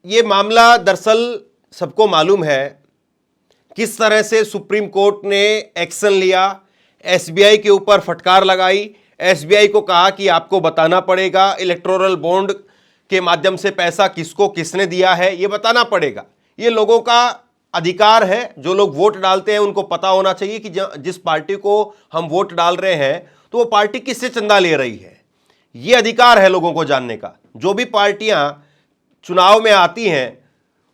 ये मामला दरअसल सबको मालूम है किस तरह से सुप्रीम कोर्ट ने एक्शन लिया, एसबीआई के ऊपर फटकार लगाई, एसबीआई को कहा कि आपको बताना पड़ेगा इलेक्टोरल बॉन्ड के माध्यम से पैसा किसको किसने दिया है, ये बताना पड़ेगा। ये लोगों का अधिकार है, जो लोग वोट डालते हैं उनको पता होना चाहिए कि जिस पार्टी को हम वोट डाल रहे हैं तो वो पार्टी किससे चंदा ले रही है। ये अधिकार है लोगों को जानने का। जो भी पार्टियां चुनाव में आती हैं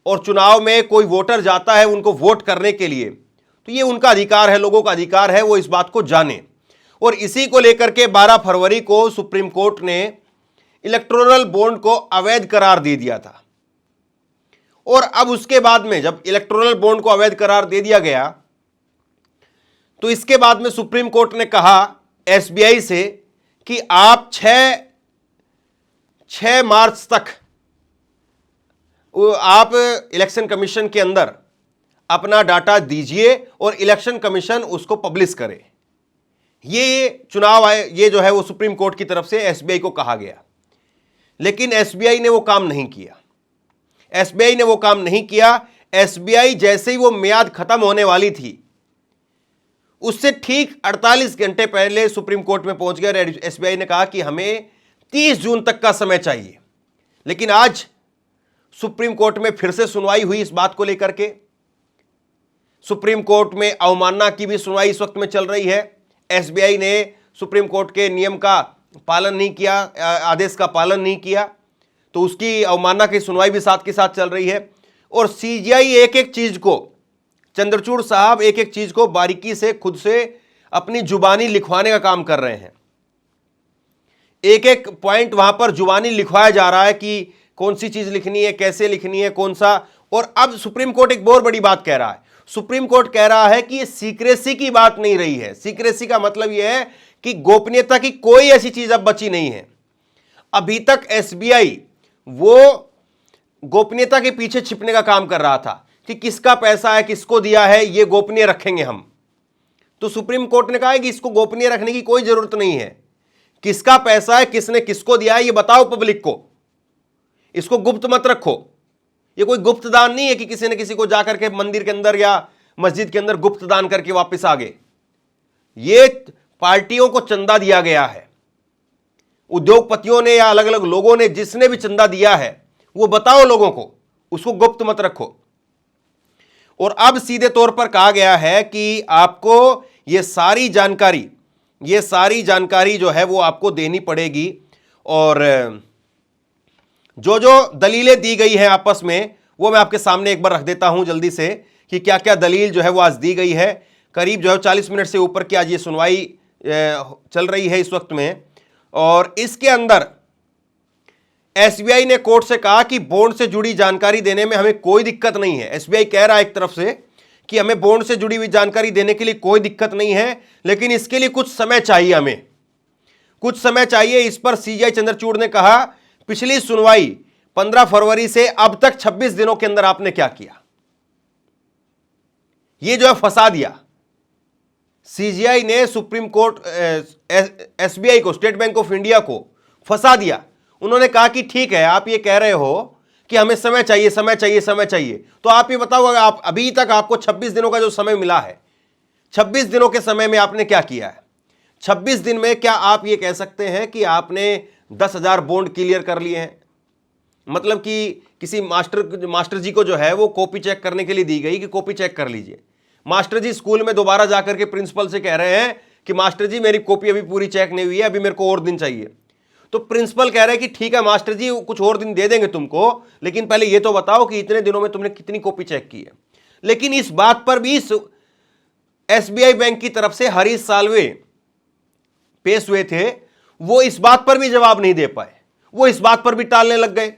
और चुनाव में कोई वोटर जाता है उनको वोट करने के लिए, तो ये उनका अधिकार है, लोगों का अधिकार है वो इस बात को जाने। और इसी को लेकर के 12 फरवरी को सुप्रीम कोर्ट ने इलेक्टोरल बॉन्ड को अवैध करार दे दिया था। और अब उसके बाद में जब इलेक्टोरल बॉन्ड को अवैध करार दे दिया गया तो इसके बाद में सुप्रीम कोर्ट ने कहा एसबीआई से कि आप 6 मार्च तक आप इलेक्शन कमीशन के अंदर अपना डाटा दीजिए और इलेक्शन कमीशन उसको पब्लिश करे। ये चुनाव आए, ये जो है वो सुप्रीम कोर्ट की तरफ से एसबीआई को कहा गया, लेकिन एसबीआई ने वो काम नहीं किया। एसबीआई ने वो काम नहीं किया। एसबीआई जैसे ही वो मियाद खत्म होने वाली थी उससे ठीक 48 घंटे पहले सुप्रीम कोर्ट में पहुंच गया। एसबीआई ने कहा कि हमें 30 जून तक का समय चाहिए। लेकिन आज सुप्रीम कोर्ट में फिर से सुनवाई हुई इस बात को लेकर के। सुप्रीम कोर्ट में अवमानना की भी सुनवाई इस वक्त में चल रही है। एसबीआई ने सुप्रीम कोर्ट के नियम का पालन नहीं किया, आदेश का पालन नहीं किया, तो उसकी अवमानना की सुनवाई भी साथ के साथ चल रही है। और सीजीआई एक एक चीज को, चंद्रचूड़ साहब एक एक चीज को बारीकी से खुद से अपनी जुबानी लिखवाने का काम कर रहे हैं। एक एक पॉइंट वहां पर जुबानी लिखवाया जा रहा है कि कौन सी चीज लिखनी है, कैसे लिखनी है, कौन सा। और अब सुप्रीम कोर्ट एक बहुत बड़ी बात कह रहा है। सुप्रीम कोर्ट कह रहा है कि ये सीक्रेसी की बात नहीं रही है। सीक्रेसी का मतलब यह है कि गोपनीयता की कोई ऐसी चीज अब बची नहीं है। अभी तक एसबीआई वो गोपनीयता के पीछे छिपने का काम कर रहा था कि किसका पैसा है, किसको दिया है, ये गोपनीय रखेंगे हम। तो सुप्रीम कोर्ट ने कहा है कि इसको गोपनीय रखने की कोई जरूरत नहीं है। किसका पैसा है, किसने किसको दिया है, ये बताओ पब्लिक को। इसको गुप्त मत रखो। ये कोई गुप्त दान नहीं है कि किसी ने किसी को जाकर के मंदिर के अंदर या मस्जिद के अंदर गुप्त दान करके वापस आ गए। ये पार्टियों को चंदा दिया गया है, उद्योगपतियों ने या अलग अलग लोगों ने, जिसने भी चंदा दिया है वो बताओ लोगों को, उसको गुप्त मत रखो। और अब सीधे तौर पर कहा गया है कि आपको ये सारी जानकारी जो है वो आपको देनी पड़ेगी। और जो जो दलीलें दी गई हैं आपस में वो मैं आपके सामने एक बार रख देता हूं जल्दी से कि क्या क्या दलील जो है वो आज दी गई है। करीब जो है 40 मिनट से ऊपर की आज ये सुनवाई चल रही है इस वक्त में। और इसके अंदर एसबीआई ने कोर्ट से कहा कि बॉन्ड से जुड़ी जानकारी देने में हमें कोई दिक्कत नहीं है। एसबीआई कह रहा है एक तरफ से कि हमें बॉन्ड से जुड़ी हुई जानकारी देने के लिए कोई दिक्कत नहीं है, लेकिन इसके लिए कुछ समय चाहिए, हमें कुछ समय चाहिए। इस पर सीजीआई चंद्रचूड़ ने कहा पिछली सुनवाई 15 फरवरी से अब तक 26 दिनों के अंदर आपने क्या किया। ये जो है फंसा दिया सीजीआई ने सुप्रीम कोर्ट, एसबीआई को, स्टेट बैंक ऑफ इंडिया को फंसा दिया। उन्होंने कहा कि ठीक है, आप ये कह रहे हो कि हमें समय चाहिए, समय चाहिए, समय चाहिए, तो आप ये बताओ आप अभी तक आपको 26 दिनों का जो समय मिला है, 26 दिनों के समय में आपने क्या किया है। 26 दिन में क्या आप ये कह सकते हैं कि आपने 10,000 बॉन्ड क्लियर कर लिए हैं? मतलब कि किसी मास्टर जी को जो है वो कॉपी चेक करने के लिए दी गई कि कॉपी चेक कर लीजिए। मास्टर जी स्कूल में दोबारा जाकर के प्रिंसिपल से कह रहे हैं कि मास्टर जी मेरी कॉपी अभी पूरी चेक नहीं हुई है, अभी मेरे को और दिन चाहिए। तो प्रिंसिपल कह रहे हैं कि ठीक है मास्टर जी, कुछ और दिन दे देंगे तुमको, लेकिन पहले ये तो बताओ कि इतने दिनों में तुमने कितनी कॉपी चेक की है। लेकिन इस बात पर भी एसबीआई बैंक की तरफ से हरीश साल्वे पेश हुए थे, वो इस बात पर भी जवाब नहीं दे पाए। वो इस बात पर भी टालने लग गए।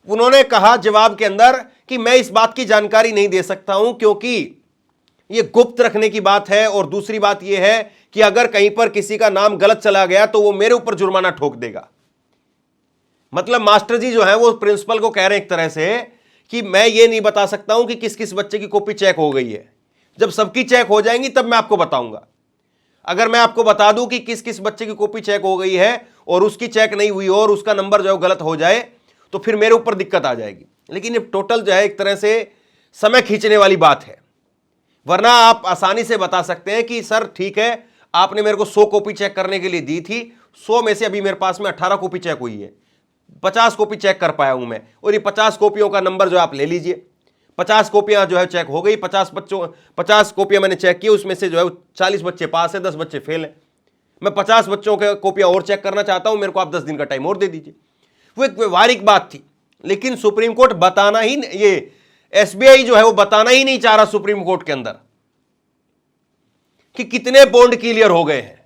उन्होंने कहा जवाब के अंदर कि मैं इस बात की जानकारी नहीं दे सकता हूं क्योंकि यह गुप्त रखने की बात है, और दूसरी बात यह है कि अगर कहीं पर किसी का नाम गलत चला गया तो वो मेरे ऊपर जुर्माना ठोक देगा। मतलब मास्टर जी जो है वो प्रिंसिपल को कह रहे हैं एक तरह से कि मैं ये नहीं बता सकता हूं कि किस किस बच्चे की कॉपी चेक हो गई है। जब सबकी चेक हो जाएंगी तब मैं आपको बताऊंगा। अगर मैं आपको बता दूं कि किस किस बच्चे की कॉपी चेक हो गई है और उसकी चेक नहीं हुई और उसका नंबर जो है गलत हो जाए तो फिर मेरे ऊपर दिक्कत आ जाएगी। लेकिन ये टोटल जो है एक तरह से समय खींचने वाली बात है। वरना आप आसानी से बता सकते हैं कि सर ठीक है, आपने मेरे को 100 कॉपी चेक करने के लिए दी थी, 100 में से अभी मेरे पास में 18 कॉपी चेक हुई है, 50 कॉपी चेक कर पाया हूं मैं, और ये 50 कॉपियों का नंबर जो आप ले लीजिए, 50 कॉपियां जो है चेक हो गई, 50 कॉपियां मैंने चेक की, उसमें से जो है 40 बच्चे पास है, 10 बच्चे फेल है। मैं 50 बच्चों के कॉपियां और चेक करना चाहता हूं, मेरे को आप 10 दिन का टाइम और दे दीजिए। वो एक व्यवहारिक बात थी, लेकिन सुप्रीम कोर्ट बताना ही, ये एसबीआई जो है वो बताना ही नहीं चाह रहा सुप्रीम कोर्ट के अंदर कि कितने बॉन्ड क्लियर हो गए हैं,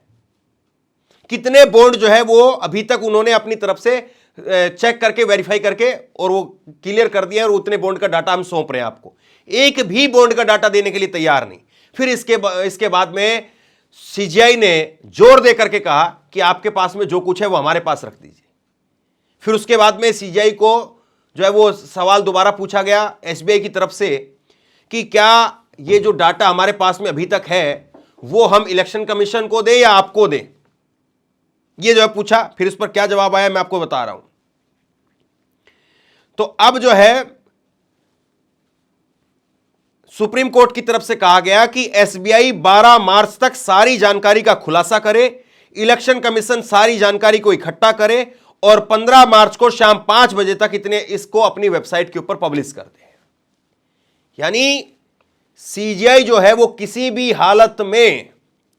कितने बॉन्ड जो है वो अभी तक उन्होंने अपनी तरफ से चेक करके वेरीफाई करके और वो क्लियर कर दिया, और उतने बॉन्ड का डाटा हम सौंप रहे हैं आपको। एक भी बॉन्ड का डाटा देने के लिए तैयार नहीं। फिर इसके बाद में सीजीआई ने जोर दे करके कहा कि आपके पास में जो कुछ है वो हमारे पास रख दीजिए। फिर उसके बाद में सीजीआई को जो है वो सवाल दोबारा पूछा गया एसबीआई की तरफ से कि क्या ये जो डाटा हमारे पास में अभी तक है वो हम इलेक्शन कमीशन को दें या आपको दें, ये जो है पूछा। फिर इस पर क्या जवाब आया मैं आपको बता रहा हूं। तो अब जो है सुप्रीम कोर्ट की तरफ से कहा गया कि एसबीआई 12 मार्च तक सारी जानकारी का खुलासा करे, इलेक्शन कमीशन सारी जानकारी को इकट्ठा करे और 15 मार्च को शाम 5 बजे तक इसको अपनी वेबसाइट के ऊपर पब्लिश कर दे। यानी सीजीआई जो है वो किसी भी हालत में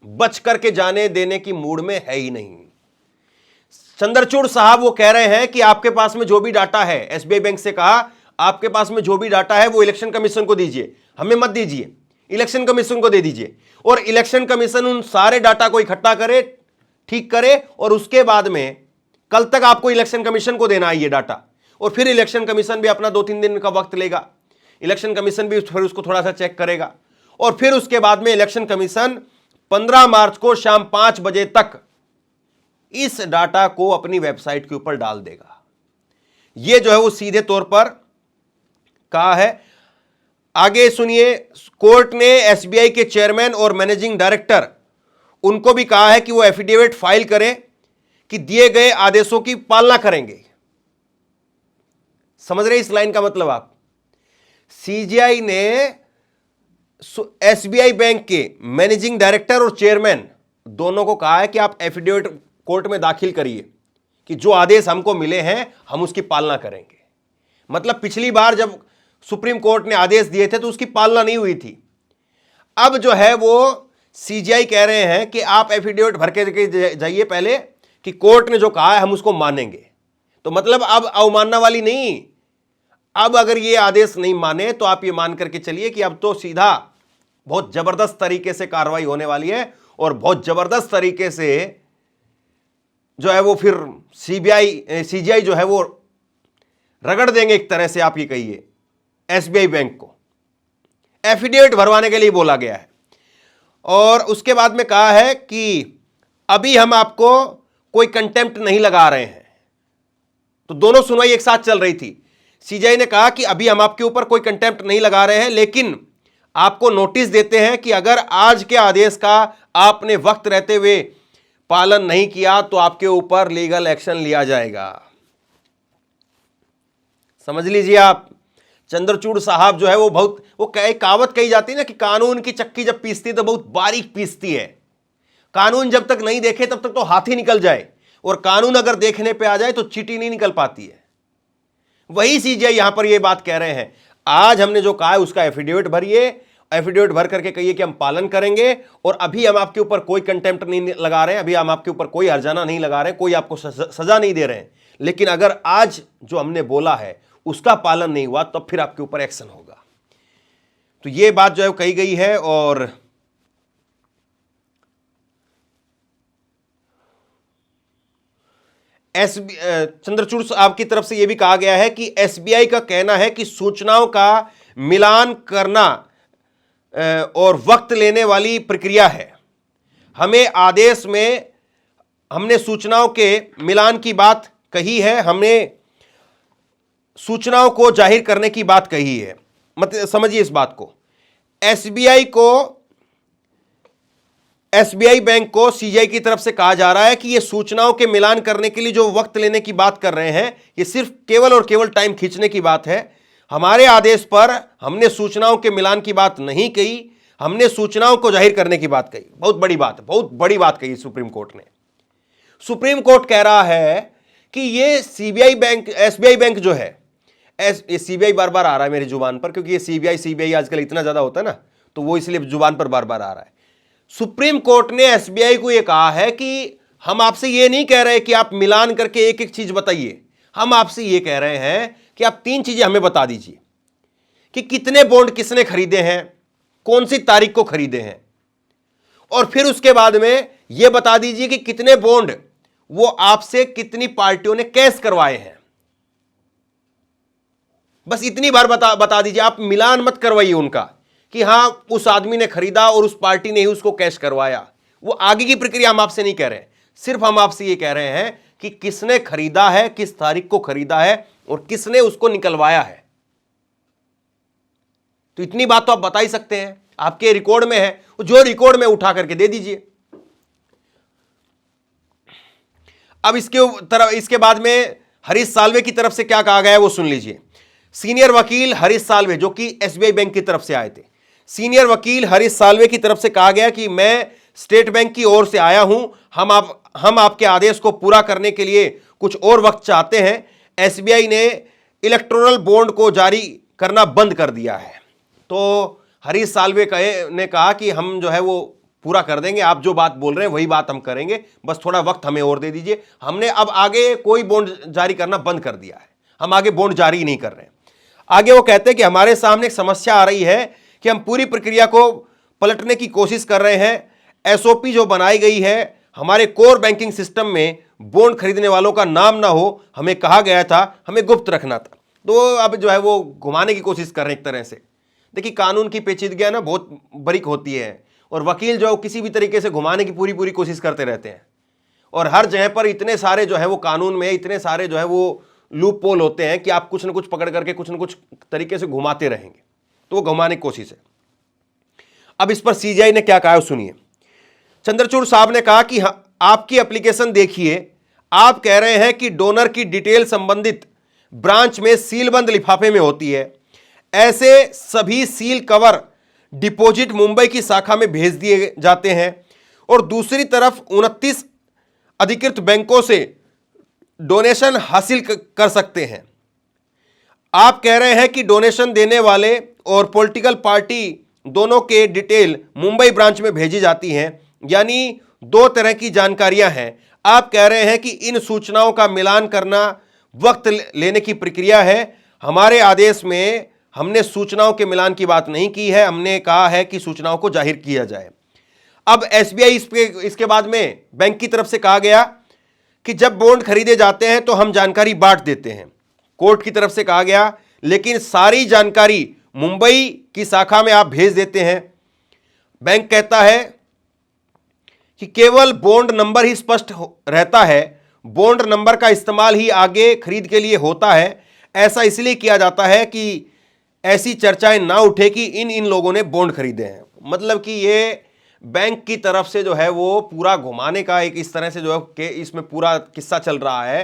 बच करके जाने देने की मूड में है ही नहीं। चंद्रचूड़ साहब वो कह रहे हैं कि आपके पास में जो भी डाटा है, एसबीआई बैंक से कहा आपके पास में जो भी डाटा है वो इलेक्शन कमीशन को दीजिए, हमें मत दीजिए, इलेक्शन कमीशन को दे दीजिए, और इलेक्शन कमीशन उन सारे डाटा को इकट्ठा करे, ठीक करे, और उसके बाद में कल तक आपको इलेक्शन कमीशन को देना है ये डाटा। और फिर इलेक्शन कमीशन भी अपना 2-3 दिन का वक्त लेगा, इलेक्शन कमीशन भी फिर उसको थोड़ा सा चेक करेगा, और फिर उसके बाद में इलेक्शन कमीशन 15 मार्च को शाम 5 बजे तक इस डाटा को अपनी वेबसाइट के ऊपर डाल देगा। यह जो है वो सीधे तौर पर कहा है। आगे सुनिए, कोर्ट ने एसबीआई के चेयरमैन और मैनेजिंग डायरेक्टर उनको भी कहा है कि वो एफिडेविट फाइल करें कि दिए गए आदेशों की पालना करेंगे। समझ रहे इस लाइन का मतलब आप? सीजीआई ने एसबीआई बैंक के मैनेजिंग डायरेक्टर और चेयरमैन दोनों को कहा है कि आप एफिडेविट कोर्ट में दाखिल करिए कि जो आदेश हमको मिले हैं हम उसकी पालना करेंगे। मतलब पिछली बार जब सुप्रीम कोर्ट ने आदेश दिए थे तो उसकी पालना नहीं हुई थी। अब जो है वो सीजीआई कह रहे हैं कि आप एफिडेविट भर के जाइए पहले कि कोर्ट ने जो कहा है हम उसको मानेंगे। तो मतलब अब अवमानना वाली नहीं, अब अगर ये आदेश नहीं माने तो आप ये मान करके चलिए कि अब तो सीधा बहुत जबरदस्त तरीके से कार्रवाई होने वाली है, और बहुत जबरदस्त तरीके से जो है वो फिर सीजीआई जो है वो रगड़ देंगे एक तरह से, आप ये कहिए एसबीआई बैंक को। एफिडेविट भरवाने के लिए बोला गया है। और उसके बाद में कहा है कि अभी हम आपको कोई कंटेम्प्ट नहीं लगा रहे हैं। तो दोनों सुनवाई एक साथ चल रही थी। सीजीआई ने कहा कि अभी हम आपके ऊपर कोई कंटेम्प्ट नहीं लगा रहे हैं, लेकिन आपको नोटिस देते हैं कि अगर आज के आदेश का आपने वक्त रहते हुए पालन नहीं किया तो आपके ऊपर लीगल एक्शन लिया जाएगा। समझ लीजिए आप, चंद्रचूड़ साहब जो है वो बहुत, वो कहावत कही जाती है ना कि कानून की चक्की जब पीसती है तो बहुत बारीक पीसती है। कानून जब तक नहीं देखे तब तक तो हाथ ही निकल जाए, और कानून अगर देखने पे आ जाए तो चींटी नहीं निकल पाती है। वही सीजीआई यहां पर ये बात कह रहे हैं, आज हमने जो कहा है उसका एफिडेविट भरिए, एफिडेविट भर करके कहिए कि हम पालन करेंगे, और अभी हम आपके ऊपर कोई कंटेम्प्ट नहीं लगा रहे हैं, अभी हम आपके ऊपर कोई हर्जाना नहीं लगा रहे हैं, कोई आपको सजा नहीं दे रहे हैं, लेकिन अगर आज जो हमने बोला है उसका पालन नहीं हुआ तब फिर आपके ऊपर एक्शन होगा। तो ये बात जो है कही गई है। और चंद्रचूड़ साहब की तरफ से यह भी कहा गया है कि एसबीआई का कहना है कि सूचनाओं का मिलान करना और वक्त लेने वाली प्रक्रिया है। हमें आदेश में हमने सूचनाओं के मिलान की बात कही है, हमने सूचनाओं को जाहिर करने की बात कही है। मतलब समझिए इस बात को, एसबीआई बैंक को सीजीआई की तरफ से कहा जा रहा है कि ये सूचनाओं के मिलान करने के लिए जो वक्त लेने की बात कर रहे हैं, ये सिर्फ केवल और केवल टाइम खींचने की बात है। हमारे आदेश पर हमने सूचनाओं के मिलान की बात नहीं कही, हमने सूचनाओं को जाहिर करने की बात कही। बहुत बड़ी बात है, बहुत बड़ी बात कही सुप्रीम कोर्ट ने। सुप्रीम कोर्ट कह रहा है कि ये सीबीआई बैंक, एसबीआई बैंक जो है, ये सीबीआई बार बार आ रहा है मेरी जुबान पर, क्योंकि ये सीबीआई आजकल इतना ज्यादा होता है ना, तो वो इसलिए जुबान पर बार बार आ रहा है। सुप्रीम कोर्ट ने एसबीआई को यह कहा है कि हम आपसे ये नहीं कह रहे कि आप मिलान करके एक एक चीज बताइए, हम आपसे ये कह रहे हैं कि आप 3 चीजें हमें बता दीजिए कि कितने बॉन्ड किसने खरीदे हैं, कौन सी तारीख को खरीदे हैं, और फिर उसके बाद में यह बता दीजिए कि कितने बॉन्ड वो आपसे कितनी पार्टियों ने कैश करवाए हैं। बस इतनी बार बता दीजिए, आप मिलान मत करवाइए उनका कि हां उस आदमी ने खरीदा और उस पार्टी ने ही उसको कैश करवाया। वो आगे की प्रक्रिया हम आपसे नहीं कह रहे हैं, सिर्फ हम आपसे ये कह रहे हैं कि किसने खरीदा है, किस तारीख को खरीदा है और किसने उसको निकलवाया है। तो इतनी बात तो आप बता ही सकते हैं, आपके रिकॉर्ड में है, जो रिकॉर्ड में उठा करके दे दीजिए। अब इसके बाद में हरीश साल्वे की तरफ से क्या कहा गया है वो सुन लीजिए। सीनियर वकील हरीश साल्वे, जो कि एसबीआई बैंक की तरफ से आए थे, सीनियर वकील हरीश साल्वे की तरफ से कहा गया कि मैं स्टेट बैंक की ओर से आया हूं, हम आपके आदेश को पूरा करने के लिए कुछ और वक्त चाहते हैं। एसबीआई ने इलेक्टोरल बॉन्ड को जारी करना बंद कर दिया है। तो हरीश साल्वे ने कहा कि हम जो है वो पूरा कर देंगे, आप जो बात बोल रहे हैं वही बात हम करेंगे, बस थोड़ा वक्त हमें और दे दीजिए। हमने अब आगे कोई बॉन्ड जारी करना बंद कर दिया है, हम आगे बॉन्ड जारी नहीं कर रहे हैं। आगे वो कहते हैं कि हमारे सामने एक समस्या आ रही है कि हम पूरी प्रक्रिया को पलटने की कोशिश कर रहे हैं। एसओपी जो बनाई गई है, हमारे कोर बैंकिंग सिस्टम में बॉन्ड खरीदने वालों का नाम ना हो, हमें कहा गया था, हमें गुप्त रखना था। तो अब जो है वो घुमाने की कोशिश कर रहे हैं एक तरह से। देखिए, कानून की पेचीदगियां ना बहुत बारीक होती है, और वकील जो है किसी भी तरीके से घुमाने की पूरी कोशिश करते रहते हैं, और हर जगह पर इतने सारे जो है वो कानून में इतने सारे जो है वो लूप पोल होते हैं कि आप कुछ ना कुछ पकड़ करके कुछ ना कुछ तरीके से घुमाते रहेंगे, तो वो घुमाने की कोशिश है। अब इस पर सीजीआई ने क्या कहा है सुनिए। चंद्रचूड़ साहब ने कहा कि आपकी एप्लीकेशन देखिए, आप कह रहे हैं कि डोनर की डिटेल संबंधित ब्रांच में सीलबंद लिफाफे में होती है। ऐसे सभी सील कवर डिपॉजिट मुंबई की शाखा में भेज दिए जाते हैं, और दूसरी तरफ 29 अधिकृत बैंकों से डोनेशन हासिल कर सकते हैं। आप कह रहे हैं कि डोनेशन देने वाले और पॉलिटिकल पार्टी दोनों के डिटेल मुंबई ब्रांच में भेजी जाती हैं, यानी 2 तरह की जानकारियां हैं। आप कह रहे हैं कि इन सूचनाओं का मिलान करना वक्त लेने की प्रक्रिया है। हमारे आदेश में हमने सूचनाओं के मिलान की बात नहीं की है, हमने कहा है कि सूचनाओं को जाहिर किया जाए। अब एसबीआई इसके बाद में बैंक की तरफ से कहा गया कि जब बॉन्ड खरीदे जाते हैं तो हम जानकारी बांट देते हैं। कोर्ट की तरफ से कहा गया लेकिन सारी जानकारी मुंबई की शाखा में आप भेज देते हैं। बैंक कहता है कि केवल बॉन्ड नंबर ही स्पष्ट रहता है, बॉन्ड नंबर का इस्तेमाल ही आगे खरीद के लिए होता है। ऐसा इसलिए किया जाता है कि ऐसी चर्चाएं ना उठे कि इन लोगों ने बॉन्ड खरीदे हैं। मतलब कि ये बैंक की तरफ से जो है वो पूरा घुमाने का एक इस तरह से जो है कि इसमें पूरा किस्सा चल रहा है।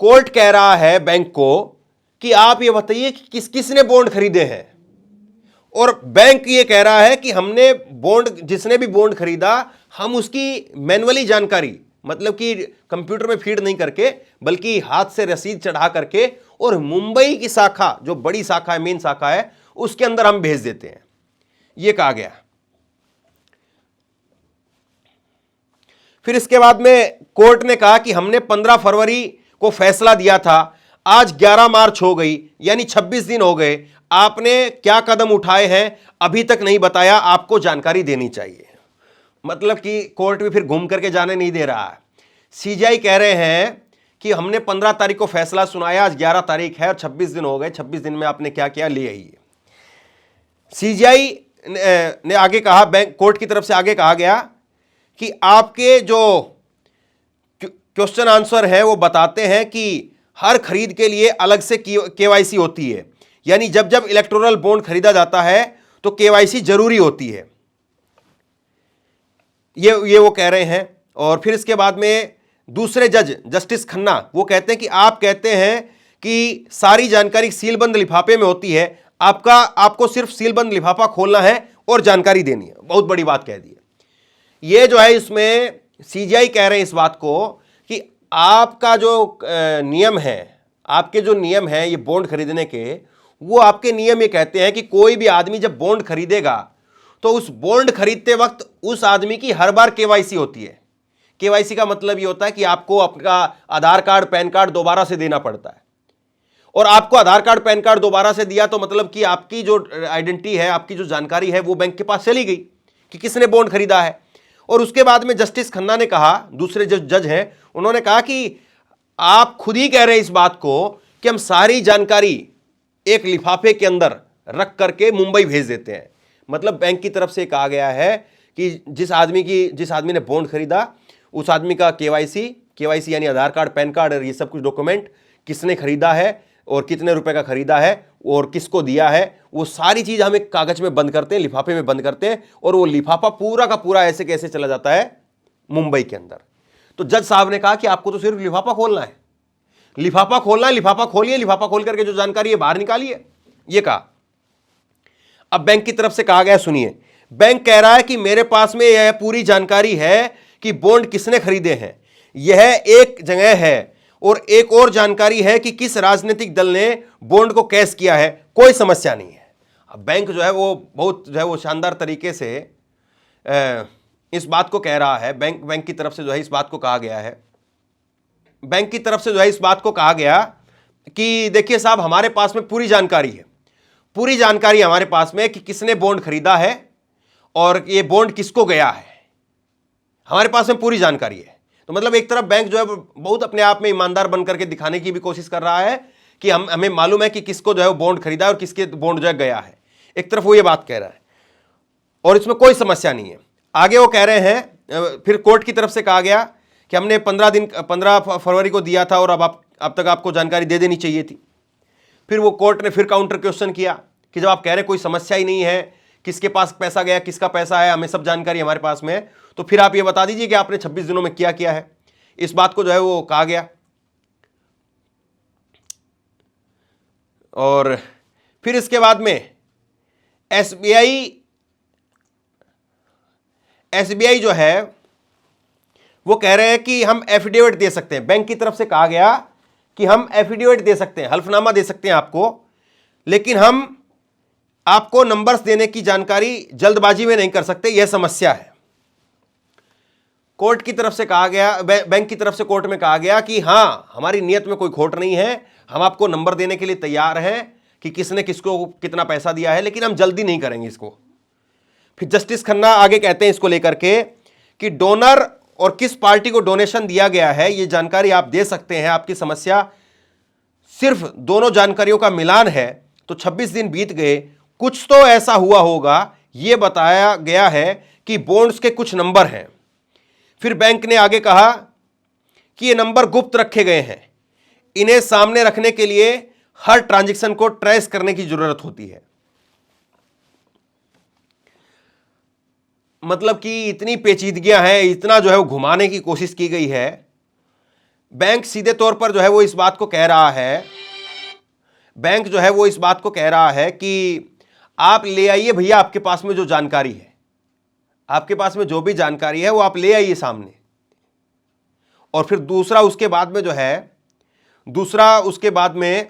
कोर्ट कह रहा है बैंक को कि आप ये बताइए कि किस किस ने बॉन्ड खरीदे हैं, और बैंक ये कह रहा है कि हमने बॉन्ड, जिसने भी बॉन्ड खरीदा, हम उसकी मैन्युअली जानकारी, मतलब कि कंप्यूटर में फीड नहीं करके बल्कि हाथ से रसीद चढ़ा करके और मुंबई की शाखा, जो बड़ी शाखा है, मेन शाखा है, उसके अंदर हम भेज देते हैं, यह कहा गया। फिर इसके बाद में कोर्ट ने कहा कि हमने 15 फरवरी को फैसला दिया था, आज 11 मार्च हो गई, यानी 26 दिन हो गए, आपने क्या कदम उठाए हैं अभी तक नहीं बताया, आपको जानकारी देनी चाहिए। मतलब कि कोर्ट भी फिर घूम करके जाने नहीं दे रहा है। सीजीआई कह रहे हैं कि हमने 15 तारीख को फैसला सुनाया, आज 11 तारीख है और 26 दिन हो गए, 26 दिन में आपने क्या किया, ले आइए। सीजीआई ने आगे कहा, बैंक कोर्ट की तरफ से आगे कहा गया कि आपके जो क्वेश्चन आंसर है वो बताते हैं कि हर खरीद के लिए अलग से केवाईसी होती है, यानी जब जब इलेक्टोरल बॉन्ड खरीदा जाता है तो केवाईसी जरूरी होती है, ये वो कह रहे हैं। और फिर इसके बाद में दूसरे जज जस्टिस खन्ना वो कहते हैं कि आप कहते हैं कि सारी जानकारी सीलबंद लिफाफे में होती है, आपको सिर्फ सीलबंद लिफाफा खोलना है और जानकारी देनी है। बहुत बड़ी बात कह दी है। ये जो है इसमें सीजीआई कह रहे हैं इस बात को कि आपका जो नियम है, आपके जो नियम है ये बॉन्ड खरीदने के, वो आपके नियम ये कहते हैं कि कोई भी आदमी जब बॉन्ड खरीदेगा तो उस बॉन्ड खरीदते वक्त उस आदमी की हर बार केवाईसी होती है। केवाईसी का मतलब ये होता है कि आपको अपना आधार कार्ड पैन कार्ड दोबारा से देना पड़ता है, और आपको आधार कार्ड पैन कार्ड दोबारा से दिया तो मतलब कि आपकी जो आइडेंटिटी है, आपकी जो जानकारी है वो बैंक के पास चली गई कि किसने बॉन्ड खरीदा है। और उसके बाद में जस्टिस खन्ना ने कहा, दूसरे जो जज हैं उन्होंने कहा कि आप खुद ही कह रहे हैं इस बात को कि हम सारी जानकारी एक लिफाफे के अंदर रख करके मुंबई भेज देते हैं। मतलब बैंक की तरफ से कहा गया है कि जिस आदमी ने बॉन्ड खरीदा उस आदमी का केवाईसी यानी आधार कार्ड पैन कार्ड और ये सब कुछ डॉक्यूमेंट, किसने खरीदा है और कितने रुपए का खरीदा है और किसको दिया है, वो सारी चीज हम एक कागज में बंद करते हैं, लिफाफे में बंद करते हैं, और वो लिफाफा पूरा का पूरा ऐसे कैसे चला जाता है मुंबई के अंदर। तो जज साहब ने कहा कि आपको तो सिर्फ लिफाफा खोलना है, लिफाफा खोलना है, लिफाफा खोलिए, लिफाफा खोल करके जो जानकारी है बाहर निकालिए, ये कहा। अब बैंक की तरफ से कहा गया, सुनिए, बैंक कह रहा है कि मेरे पास में यह पूरी जानकारी है कि बॉन्ड किसने खरीदे हैं, यह एक जगह है, और एक और जानकारी है कि किस राजनीतिक दल ने बॉन्ड को कैश किया है, कोई समस्या नहीं है। अब बैंक जो है वो बहुत जो है वो शानदार तरीके से इस बात को कह रहा है, बैंक की तरफ से जो है इस बात को कहा गया है, बैंक की तरफ से जो है इस बात को कहा गया कि देखिए साहब, हमारे पास में पूरी जानकारी है, पूरी जानकारी हमारे पास में कि किसने बॉन्ड खरीदा है और ये बॉन्ड किसको गया है, हमारे पास में पूरी जानकारी है। तो मतलब एक तरफ बैंक जो है बहुत अपने आप में ईमानदार बन करके दिखाने की भी कोशिश कर रहा है कि हमें मालूम है कि किसको जो है वो बॉन्ड खरीदा है और किसके बॉन्ड जो है गया है, एक तरफ वो ये बात कह रहा है, और इसमें कोई समस्या नहीं है। आगे वो कह रहे हैं, फिर कोर्ट की तरफ से कहा गया कि हमने 15 फरवरी को दिया था और अब तक आपको जानकारी दे देनी चाहिए थी। फिर वो कोर्ट ने फिर काउंटर क्वेश्चन किया कि जब आप कह रहे कोई समस्या ही नहीं है, किसके पास पैसा गया, किसका पैसा है, हमें सब जानकारी हमारे पास में है, तो फिर आप ये बता दीजिए कि आपने 26 दिनों में क्या किया है। इस बात को जो है वो कहा गया। और फिर इसके बाद में एसबीआई जो है वो कह रहे हैं कि हम एफिडेविट दे सकते हैं। बैंक की तरफ से कहा गया कि हम एफिडेविट दे सकते हैं, हल्फनामा दे सकते हैं आपको, लेकिन हम आपको नंबर्स देने की जानकारी जल्दबाजी में नहीं कर सकते, यह समस्या है। कोर्ट की तरफ से कहा गया, बैंक की तरफ से कोर्ट में कहा गया कि हां, हमारी नीयत में कोई खोट नहीं है, हम आपको नंबर देने के लिए तैयार हैं कि किसने किसको कितना पैसा दिया है, लेकिन हम जल्दी नहीं करेंगे इसको। फिर जस्टिस खन्ना आगे कहते हैं इसको लेकर के कि डोनर और किस पार्टी को डोनेशन दिया गया है ये जानकारी आप दे सकते हैं, आपकी समस्या सिर्फ दोनों जानकारियों का मिलान है। तो 26 दिन बीत गए, कुछ तो ऐसा हुआ होगा, यह बताया गया है कि बॉन्ड्स के कुछ नंबर हैं। फिर बैंक ने आगे कहा कि ये नंबर गुप्त रखे गए हैं, इन्हें सामने रखने के लिए हर ट्रांजैक्शन को ट्रेस करने की जरूरत होती है। मतलब कि इतनी पेचीदगियां हैं, इतना जो है वो घुमाने की कोशिश की गई है। बैंक सीधे तौर पर जो है वो इस बात को कह रहा है, बैंक जो है वो इस बात को कह रहा है कि आप ले आइए भैया, आपके पास में जो जानकारी है, आपके पास में जो भी जानकारी है वो आप ले आइए सामने। और फिर दूसरा उसके बाद में जो है, दूसरा उसके बाद में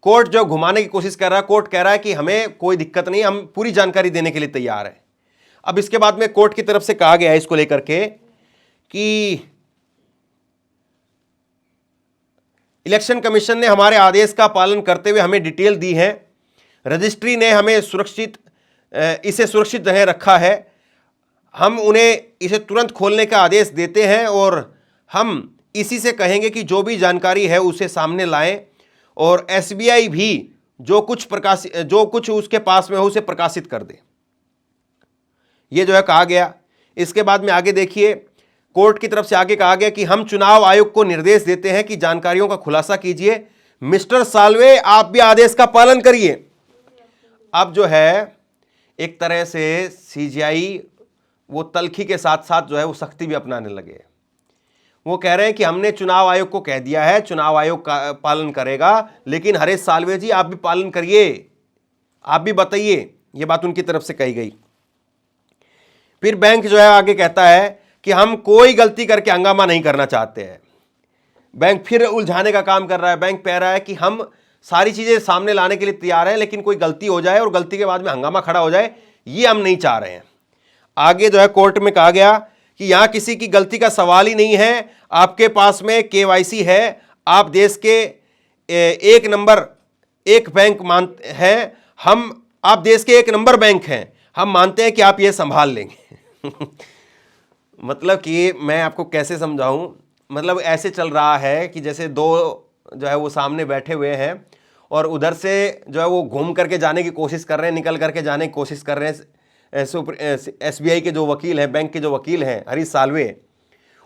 कोर्ट जो घुमाने की कोशिश कर रहा है, कोर्ट कह रहा है कि हमें कोई दिक्कत नहीं, हम पूरी जानकारी देने के लिए तैयार हैं। अब इसके बाद में कोर्ट की तरफ से कहा गया है इसको लेकर के कि इलेक्शन कमीशन ने हमारे आदेश का पालन करते हुए हमें डिटेल दी है, रजिस्ट्री ने हमें इसे सुरक्षित जगह रखा है, हम उन्हें इसे तुरंत खोलने का आदेश देते हैं और हम इसी से कहेंगे कि जो भी जानकारी है उसे सामने लाएं, और एसबीआई भी जो कुछ उसके पास में हो उसे प्रकाशित कर दे। ये जो है कहा गया। इसके बाद में आगे देखिए, कोर्ट की तरफ से आगे कहा गया कि हम चुनाव आयोग को निर्देश देते हैं कि जानकारियों का खुलासा कीजिए। मिस्टर साल्वे, आप भी आदेश का पालन करिए। अब जो है एक तरह से सीजीआई वो तलखी के साथ साथ जो है वो सख्ती भी अपनाने लगे। वो कह रहे हैं कि हमने चुनाव आयोग को कह दिया है, चुनाव आयोग का पालन करेगा, लेकिन हरीश साल्वे जी आप भी पालन करिए, आप भी बताइए। ये बात उनकी तरफ से कही गई। फिर बैंक जो है आगे कहता है कि हम कोई गलती करके हंगामा नहीं करना चाहते हैं। बैंक फिर उलझाने का काम कर रहा है। बैंक कह रहा है कि हम सारी चीजें सामने लाने के लिए तैयार हैं, लेकिन कोई गलती हो जाए और गलती के बाद में हंगामा खड़ा हो जाए, ये हम नहीं चाह रहे हैं। आगे जो है कोर्ट में कहा गया कि यहां किसी की गलती का सवाल ही नहीं है। आपके पास में केवाईसी है, आप देश के एक नंबर एक बैंक मानते हैं, हम आप देश के एक नंबर बैंक हैं, हम मानते हैं कि आप ये संभाल लेंगे। मतलब कि मैं आपको कैसे समझाऊं, मतलब ऐसे चल रहा है कि जैसे दो जो है वो सामने बैठे हुए हैं और उधर से जो है वो घूम करके जाने की कोशिश कर रहे हैं, निकल करके जाने की कोशिश कर रहे हैं SBI के जो वकील हैं, बैंक के जो वकील हैं हरीश साल्वे,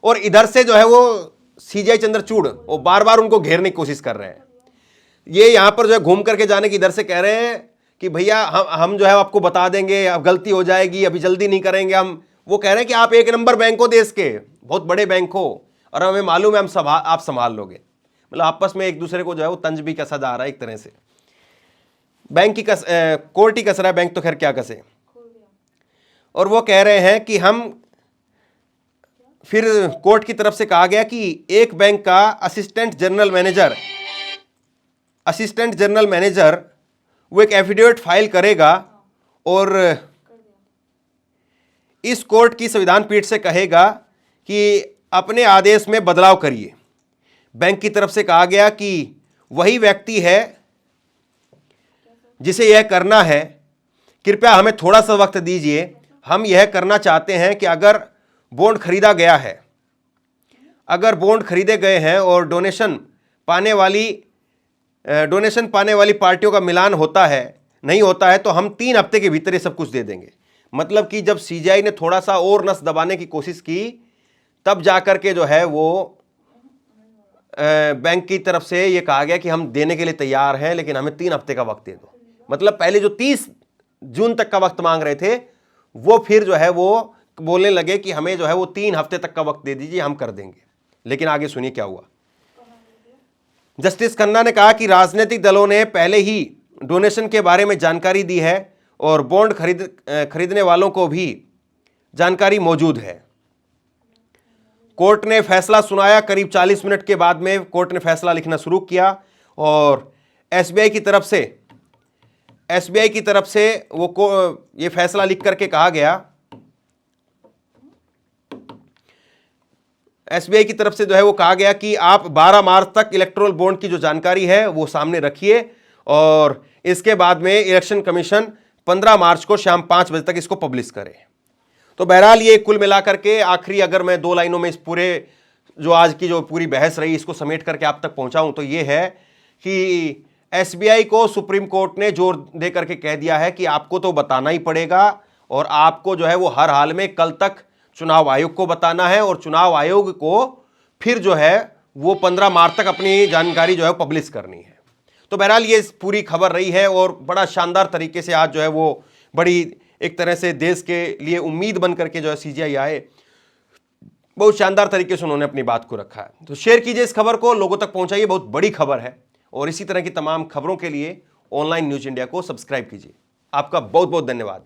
और इधर से जो है वो CJ चंद्रचूड़ वो बार बार उनको घेरने की कोशिश कर रहे हैं। ये यहाँ पर जो है घूम करके जाने की इधर से कह रहे हैं कि भैया हम जो है आपको बता देंगे, अब गलती हो जाएगी, अभी जल्दी नहीं करेंगे हम। वो कह रहे हैं कि आप एक नंबर बैंक हो, देश के बहुत बड़े बैंक हो, और हमें मालूम है आप संभाल लोगे। मतलब आपस में एक दूसरे को जो है वो तंज भी कसा जा रहा है एक तरह से। बैंक की कोर्ट ही कस रहा है, बैंक तो खैर क्या कसे। और वो कह रहे हैं कि हम, फिर कोर्ट की तरफ से कहा गया कि एक बैंक का असिस्टेंट जनरल मैनेजर वो एक एफिडेविट फाइल करेगा और इस कोर्ट की संविधान पीठ से कहेगा कि अपने आदेश में बदलाव करिए। बैंक की तरफ से कहा गया कि वही व्यक्ति है जिसे यह करना है, कृपया हमें थोड़ा सा वक्त दीजिए, हम यह करना चाहते हैं कि अगर बॉन्ड खरीदा गया है, अगर बॉन्ड खरीदे गए हैं और डोनेशन पाने वाली पार्टियों का मिलान होता है, नहीं होता है, तो हम 3 हफ्ते के भीतर ये सब कुछ दे देंगे। मतलब कि जब CJ ने थोड़ा सा और नस दबाने की कोशिश की, तब जाकर के जो है वो बैंक की तरफ से ये कहा गया कि हम देने के लिए तैयार हैं, लेकिन हमें 3 हफ्ते का वक्त दे दो। मतलब पहले जो 30 जून तक का वक्त मांग रहे थे, वो फिर जो है वो बोलने लगे कि हमें जो है वो 3 हफ्ते तक का वक्त दे दीजिए, हम कर देंगे। लेकिन आगे सुनिए क्या हुआ। जस्टिस खन्ना ने कहा कि राजनीतिक दलों ने पहले ही डोनेशन के बारे में जानकारी दी है और बॉन्ड खरीदने वालों को भी जानकारी मौजूद है। कोर्ट ने फैसला सुनाया। करीब 40 मिनट के बाद में कोर्ट ने फैसला लिखना शुरू किया और SBI की तरफ से ये फैसला लिख करके कहा गया, SBI की तरफ से जो है वो कहा गया कि आप 12 मार्च तक इलेक्टोरल बॉन्ड की जो जानकारी है वो सामने रखिए और इसके बाद में इलेक्शन कमीशन 15 मार्च को शाम 5 बजे तक इसको पब्लिश करे। तो बहरहाल ये कुल मिलाकर के आखिरी, अगर मैं 2 लाइनों में इस पूरे जो आज की जो पूरी बहस रही इसको समेट करके आप तक पहुंचाऊं तो ये है कि SBI को सुप्रीम कोर्ट ने जोर दे करके कह दिया है कि आपको तो बताना ही पड़ेगा और आपको जो है वो हर हाल में कल तक चुनाव आयोग को बताना है और चुनाव आयोग को फिर जो है वो 15 मार्च तक अपनी जानकारी जो है पब्लिश करनी है। तो बहरहाल ये पूरी खबर रही है और बड़ा शानदार तरीके से आज जो है वो बड़ी एक तरह से देश के लिए उम्मीद बन करके जो है CJ आए, बहुत शानदार तरीके से उन्होंने अपनी बात को रखा है। तो शेयर कीजिए इस खबर को, लोगों तक पहुंचाइए, बहुत बड़ी खबर है। और इसी तरह की तमाम खबरों के लिए ऑनलाइन न्यूज इंडिया को सब्सक्राइब कीजिए। आपका बहुत बहुत धन्यवाद।